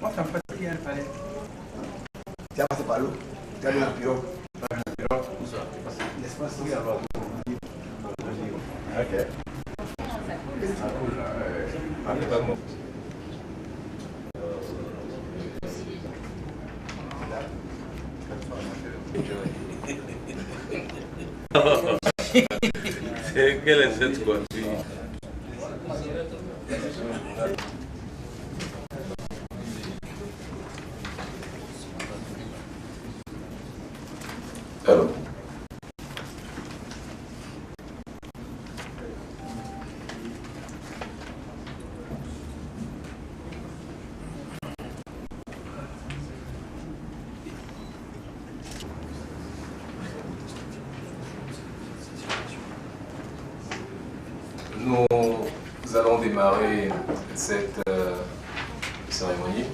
Moi, ça me fatigue, il fallait. Tu as passé par l'eau. Tu as vu la pirogue. L'espace, Oui, alors. Ok. Quelle est cette coiffure? Allô? Nous allons démarrer cette cérémonie.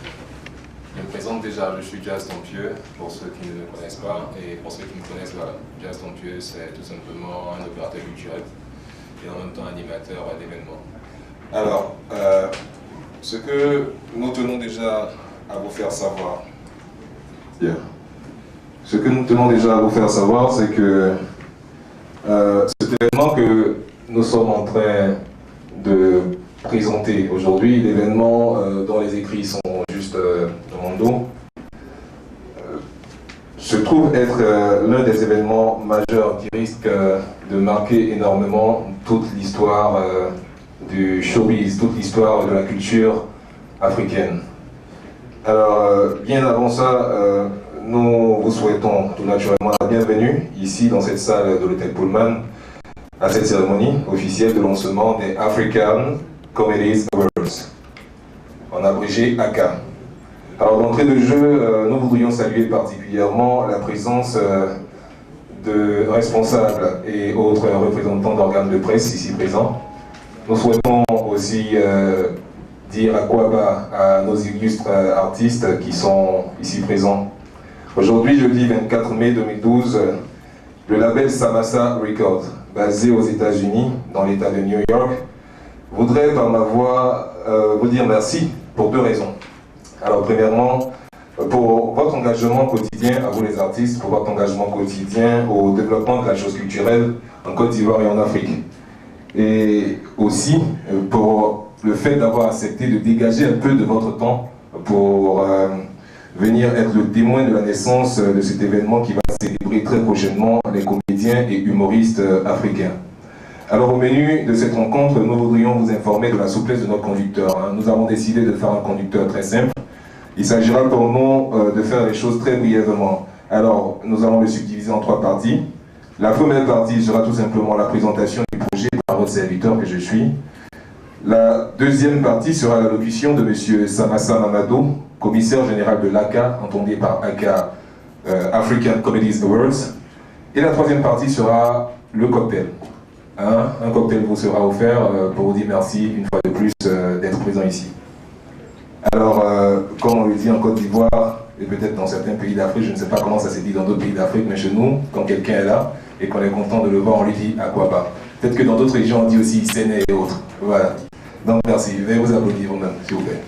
Je me présente déjà, je suis Jazz Tompieux, pour ceux qui ne me connaissent pas, et pour ceux qui me connaissent, voilà, Jazz Tompieux, c'est tout simplement un opérateur culturel et en même temps animateur d'événements. Alors, ce que nous tenons déjà à vous faire savoir, ce que nous tenons déjà à vous faire savoir, c'est que cet événement que nous sommes en train de présenter aujourd'hui, l'événement dont les écrits sont juste dans mon dos, se trouve être l'un des événements majeurs qui risque de marquer énormément toute l'histoire du showbiz, toute l'histoire de la culture africaine. Alors, bien avant ça, nous vous souhaitons tout naturellement la bienvenue ici dans cette salle de l'hôtel Pullman à cette cérémonie officielle de lancement des African Comedies Awards, en abrégé ACA. Alors d'entrée de jeu, nous voudrions saluer particulièrement la présence de responsables et autres représentants d'organes de presse ici présents. Nous souhaitons aussi dire à quoi bas à nos illustres artistes qui sont ici présents. Aujourd'hui, jeudi 24 mai 2012, le label Samassa Records, basé aux États-Unis, dans l'État de New York, voudrait par ma voix vous dire merci pour deux raisons. Alors premièrement, pour votre engagement quotidien, à vous les artistes, pour votre engagement quotidien au développement de la chose culturelle en Côte d'Ivoire et en Afrique. Et aussi pour le fait d'avoir accepté de dégager un peu de votre temps pour venir être le témoin de la naissance de cet événement qui va célébrer très prochainement les comédiens et humoristes africains. Alors au menu de cette rencontre, nous voudrions vous informer de la souplesse de notre conducteur. Nous avons décidé de faire un conducteur très simple. Il s'agira pour nous de faire les choses très brièvement. Alors nous allons le subdiviser en trois parties. La première partie sera tout simplement la présentation du projet par votre serviteur que je suis. La deuxième partie sera l'allocution de M. Samassa Mamadou, commissaire général de l'ACA, entendu par ACA African Comedies Awards. Et la troisième partie sera le cocktail. Un cocktail vous sera offert pour vous dire merci une fois de plus d'être présent ici. Alors, comme on le dit en Côte d'Ivoire, et peut-être dans certains pays d'Afrique, je ne sais pas comment ça s'est dit dans d'autres pays d'Afrique, mais chez nous, quand quelqu'un est là et qu'on est content de le voir, on lui dit à quoi pas. Peut-être que dans d'autres régions, on dit aussi Séné et autres. Voilà. Donc merci. Veuillez vous applaudir vous-même, s'il vous plaît.